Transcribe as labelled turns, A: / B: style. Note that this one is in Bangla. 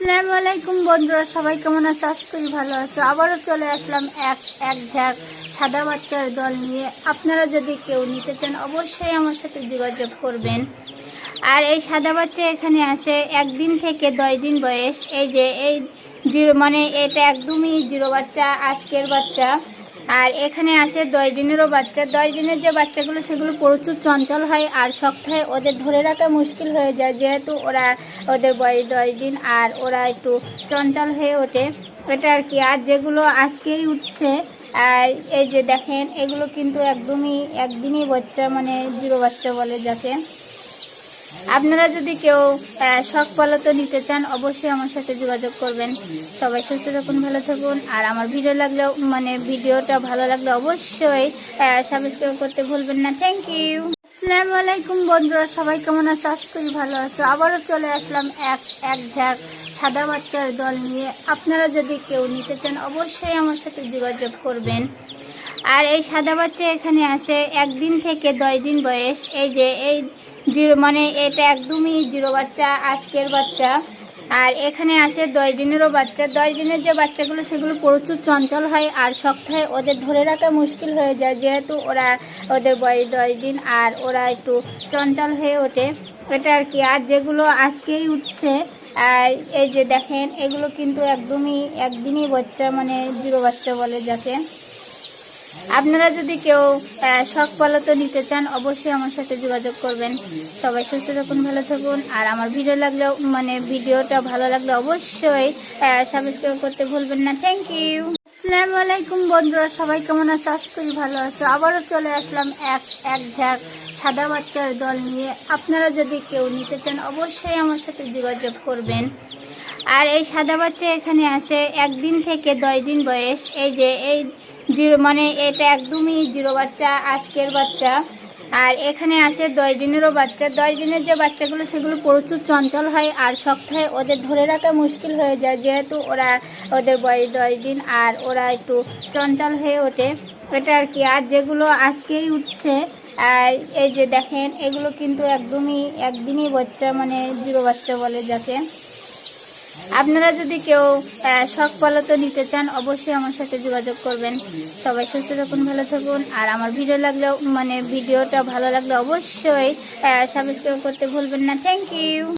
A: আসসালামু আলাইকুম বন্ধুরা, সবাই কেমন আছো? আশা করি ভালো আছো। আবারও চলে আসলাম এক ঝাঁক সাদা বাচ্চার দল নিয়ে। আপনারা যদি কেউ নিতে চান অবশ্যই আমার সাথে যোগাযোগ করবেন। আর এই সাদা বাচ্চা এখানে আছে 1 দিন থেকে 10 দিন বয়স। এই যে এই জিরো মানে এটা একদমই জিরো বাচ্চা, আজকের বাচ্চা। আর এখানে আছে 10 দিনেরও বাচ্চা। 10 দিনের যে বাচ্চাগুলো সেগুলো প্রচুর চঞ্চল হয় আর সপ্তাহে ওদের ধরে রাখা মুশকিল হয়ে যায়, যেহেতু ওদের বয়স 10 দিন আর ওরা একটু চঞ্চল হয়ে ওঠে এটা আর কি। আর যেগুলো আজকেই উঠছে আর এই যে দেখেন, এগুলো কিন্তু একদমই একদিনই বাচ্চা, মানে জিরো বাচ্চা বলে যাকে। আপনারা যদি কেউ শখ পালতে নিতে চান অবশ্যই আমার সাথে যোগাযোগ করবেন। সবাই সুস্থ থাকুন, ভালো থাকুন। আর আমার ভিডিওটা ভালো লাগলে অবশ্যই সাবস্ক্রাইব করতে ভুলবেন না। Thank you. আসসালামু আলাইকুম বন্ধুরা, সবাই কেমন আছো? আশা করি ভালো আছো। আবারও চলে আসলাম এক ঝাঁক সাদা বাচ্চার দল নিয়ে। আপনারা যদি কেউ নিতে চান অবশ্যই আমার সাথে যোগাযোগ করবেন। আর এই সাদা বাচ্চা এখানে আছে 1 দিন থেকে 10 দিন বয়স। এই যে এই জিরো মানে এটা একদমই জিরো বাচ্চা, আজকের বাচ্চা। আর এখানে আছে 10 দিনেরও বাচ্চা। 10 দিনের যে বাচ্চাগুলো সেগুলো প্রচুর চঞ্চল হয় আর সপ্তাহে ওদের ধরে রাখা মুশকিল হয়ে যায়, যেহেতু ওদের বয়স 10 দিন আর ওরা একটু চঞ্চল হয়ে ওঠে এটা আর কি। আর যেগুলো আজকেই উঠছে আর এই যে দেখেন, এগুলো কিন্তু একদমই একদিনই বাচ্চা, মানে জিরো বাচ্চা বলে যাকে। আপনারা যদি কেউ শখ পালতে নিতে চান অবশ্যই আমার সাথে যোগাযোগ করবেন। সবাই সুস্থ থাকুন, ভালো থাকুন। আর আমার ভিডিওটা ভালো লাগলে অবশ্যই সাবস্ক্রাইব করতে ভুলবেন না। Thank you. আসসালামু আলাইকুম বন্ধুরা, সবাই কেমন আছো? আশা করি ভালো আছো। আবারও চলে আসলাম এক ঝাঁক সাদা বাচ্চার দল নিয়ে। আপনারা যদি কেউ নিতে চান অবশ্যই আমার সাথে যোগাযোগ করবেন। আর এই সাদা বাচ্চা এখানে আছে 1 দিন থেকে 10 দিন বয়স। এই যে এই জিরো মানে এটা একদমই জিরো বাচ্চা, আজকের বাচ্চা। আর এখানে আছে 10 দিনেরও বাচ্চা। 10 দিনের যে বাচ্চাগুলো সেগুলো প্রচুর চঞ্চল হয় আর সপ্তাহে ওদের ধরে রাখা মুশকিল হয়ে যায়, যেহেতু ওদের বয়স 10 দিন আর ওরা একটু চঞ্চল হয়ে ওঠে এটা আর কি। আর যেগুলো আজকেই উঠছে আর এই যে দেখেন, এগুলো কিন্তু একদমই একদিনই বাচ্চা, মানে জিরো বাচ্চা বলে যাকে। আপনারা যদি কেউ শখ পালতে নিতে চান অবশ্যই আমার সাথে যোগাযোগ করবেন। সবাই সুস্থ থাকুন, ভালো থাকুন। আর আমার ভিডিওটা ভালো লাগলে অবশ্যই সাবস্ক্রাইব করতে ভুলবেন না। Thank you.